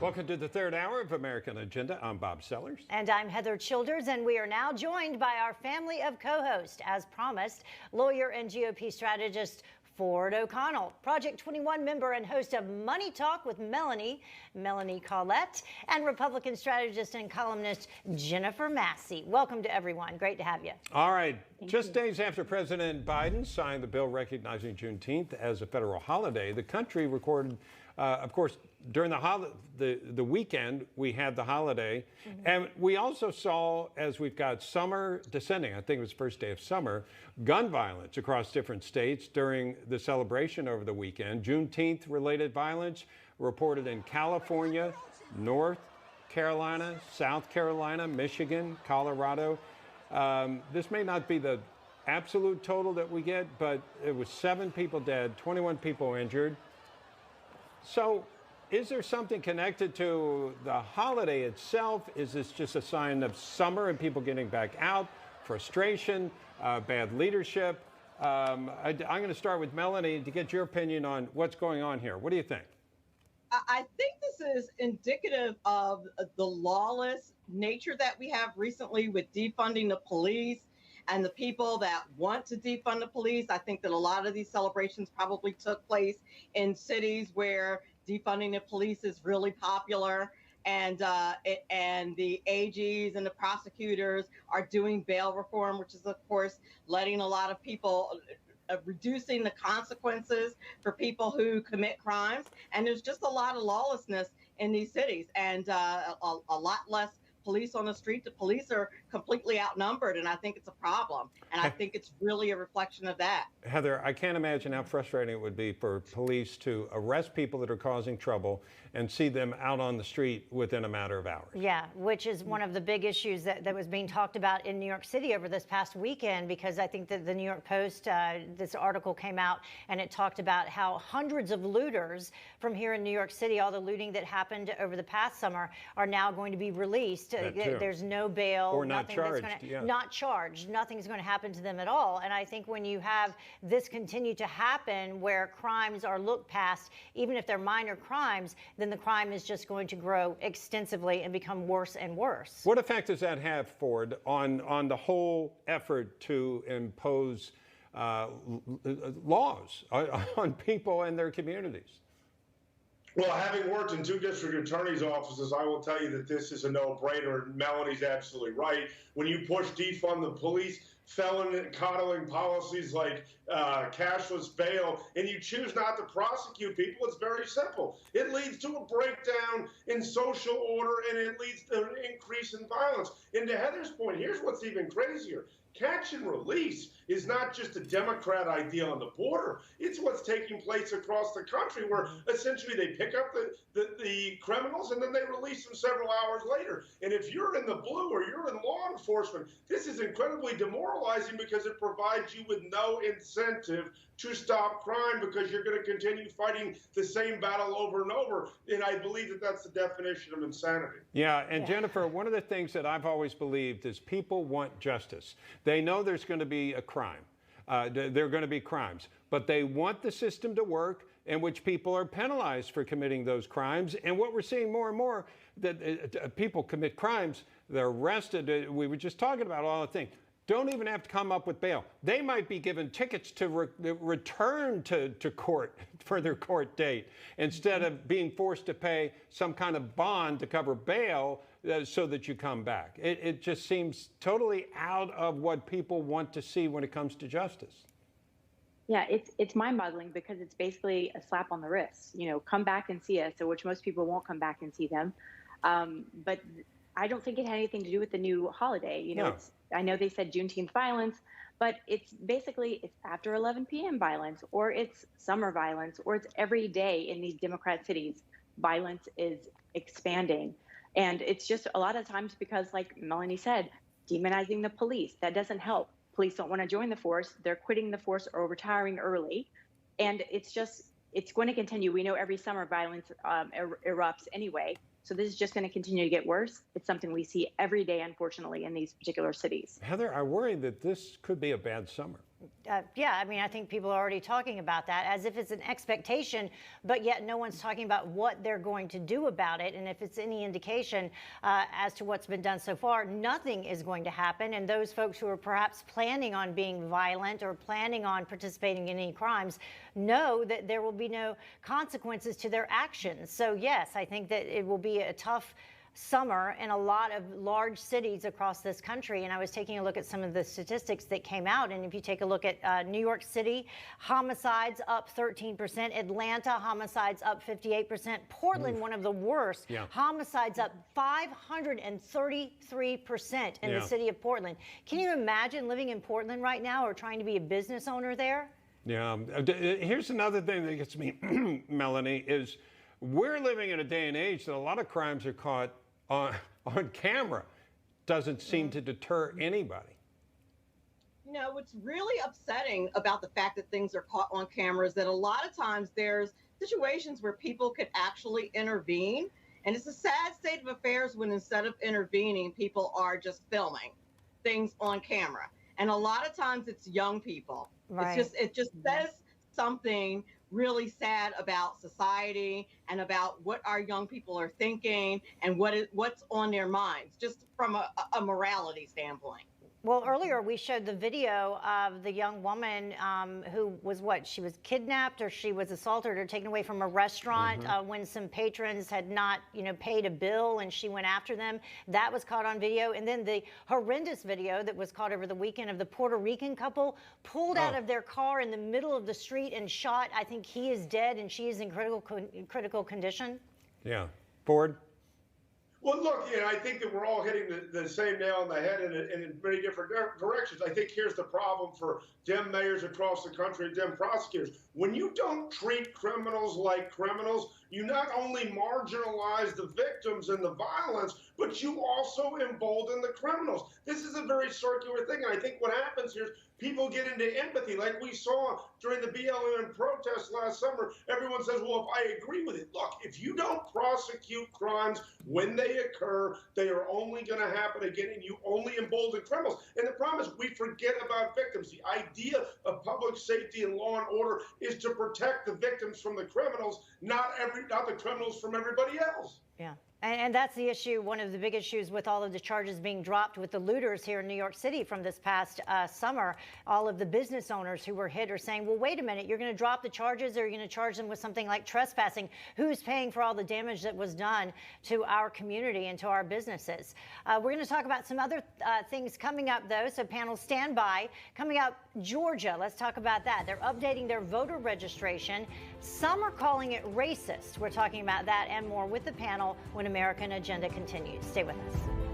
Welcome to the third hour of American Agenda. I'm Bob Sellers. And I'm Heather Childers, and we are now joined by our family of co-hosts. As promised, lawyer and GOP strategist Ford O'Connell, Project 21 member and host of Money Talk with Melanie Collette, and Republican strategist and columnist Jennifer Massey. Welcome to everyone. Great to have you. All right. Just days after President Biden signed the bill recognizing Juneteenth as a federal holiday, the country recorded, of course, during the weekend, we had the holiday. And we also saw, as we've got summer descending, I think it was the first day of summer, gun violence across different states during the celebration over the weekend. Juneteenth-related violence reported in California, North Carolina, South Carolina, Michigan, Colorado. This may not be the absolute total that we get, but it was 7 people dead, 21 people injured. So, is there something connected to the holiday itself? Is this just a sign of summer and people getting back out, frustration, bad leadership? I'm going to start with Melanie to get your opinion on what's going on here. What do you think? I think this is indicative of the lawless nature that we have recently with defunding the police and the people that want to defund the police. I think that a lot of these celebrations probably took place in cities where defunding the police is really popular, and the AGs and the prosecutors are doing bail reform, which is, of course, letting a lot of people, reducing the consequences for people who commit crimes. And there's just a lot of lawlessness in these cities, and a lot less police on the street. The police are completely outnumbered, and I think it's a problem. And I think it's really a reflection of that. Heather, I can't imagine how frustrating it would be for police to arrest people that are causing trouble and see them out on the street within a matter of hours. Yeah, which is one of the big issues that was being talked about in New York City over this past weekend, because I think that the New York Post, this article came out and it talked about how hundreds of looters from here in New York City, all the looting that happened over the past summer, are now going to be released. There's no bail. Or not charged. Not charged. Nothing's going to happen to them at all. And I think when you have this continue to happen where crimes are looked past, even if they're minor crimes, then the crime is just going to grow extensively and become worse and worse. What effect does that have, Ford, on the whole effort to impose laws on people and their communities? Well, having worked in 2 district attorneys' offices, I will tell you that this is a no-brainer. Melanie's absolutely right. When you push defund the police, felon coddling policies like cashless bail, and you choose not to prosecute people, it's very simple. It leads to a breakdown in social order, and it leads to an increase in violence. And to Heather's point, here's what's even crazier. Catch and release is not just a Democrat idea on the border. It's what's taking place across the country, where essentially they pick up the criminals and then they release them several hours later. And if you're in the blue or you're in law enforcement, this is incredibly demoralizing, because it provides you with no incentive to stop crime, because you're going to continue fighting the same battle over and over. And I believe that that's the definition of insanity. Yeah, and Jennifer, one of the things that I've always believed is people want justice. They know there's going to be a crime. There are going to be crimes, but they want the system to work in which people are penalized for committing those crimes. And what we're seeing more and more, that people commit crimes, they're arrested. We were just talking about all the things. Don't even have to come up with bail. They might be given tickets to return to court for their court date, instead of being forced to pay some kind of bond to cover bail so that you come back. It just seems totally out of what people want to see when it comes to justice. Yeah, it's mind-boggling, because it's basically a slap on the wrist. You know, come back and see us, so which most people won't come back and see them. But I don't think it had anything to do with the new holiday. You know, I know they said Juneteenth violence, but it's after 11 p.m. violence, or it's summer violence, or it's every day in these Democrat cities. Violence is expanding. And it's just a lot of times because, like Melanie said, demonizing the police, that doesn't help. Police don't want to join the force. They're quitting the force or retiring early. And it's going to continue. We know every summer violence erupts anyway. So this is just going to continue to get worse. It's something we see every day, unfortunately, in these particular cities. Heather, I worry that this could be a bad summer. Yeah, I mean, I think people are already talking about that as if it's an expectation, but yet no one's talking about what they're going to do about it. And if it's any indication as to what's been done so far, nothing is going to happen. And those folks who are perhaps planning on being violent or planning on participating in any crimes know that there will be no consequences to their actions. So yes, I think that it will be a tough summer in a lot of large cities across this country. And I was taking a look at some of the statistics that came out. And if you take a look at New York City, homicides up 13%, Atlanta, homicides up 58%, Portland, one of the worst, homicides up 533% in the city of Portland. Can you imagine living in Portland right now or trying to be a business owner there? Yeah. Here's another thing that gets me, Melanie, is we're living in a day and age that a lot of crimes are caught on camera. Doesn't seem to deter anybody. You know, what's really upsetting about the fact that things are caught on camera is that a lot of times there's situations where people could actually intervene. And it's a sad state of affairs when instead of intervening, people are just filming things on camera. And a lot of times it's young people. Right. It just says something really sad about society and about what our young people are thinking and what's on their minds, just from a morality standpoint. Well, earlier we showed the video of the young woman who was she was kidnapped or she was assaulted or taken away from a restaurant when some patrons had not, paid a bill and she went after them. That was caught on video. And then the horrendous video that was caught over the weekend of the Puerto Rican couple pulled out of their car in the middle of the street and shot. I think he is dead and she is in critical condition. Yeah. Ford? Well, look, I think that we're all hitting the same nail on the head in many different directions. I think here's the problem for Dem mayors across the country and Dem prosecutors. When you don't treat criminals like criminals, you not only marginalize the victims and the violence, but you also embolden the criminals. This is a very circular thing. And I think what happens here is people get into empathy, like we saw during the BLM protests last summer. Everyone says, well, if I agree with it. Look, if you don't prosecute crimes when they occur, they are only going to happen again, and you only embolden criminals. And the problem is we forget about victims. The idea of public safety and law and order is to protect the victims from the criminals, not the criminals from everybody else. Yeah. And that's the issue, one of the big issues with all of the charges being dropped with the looters here in New York City from this past summer. All of the business owners who were hit are saying, well, wait a minute, you're going to drop the charges or you're going to charge them with something like trespassing? Who's paying for all the damage that was done to our community and to our businesses? We're going to talk about some other things coming up, though, so panel stand by. Coming up, Georgia, let's talk about that. They're updating their voter registration. Some are calling it racist. We're talking about that and more with the panel when American Agenda continues. Stay with us.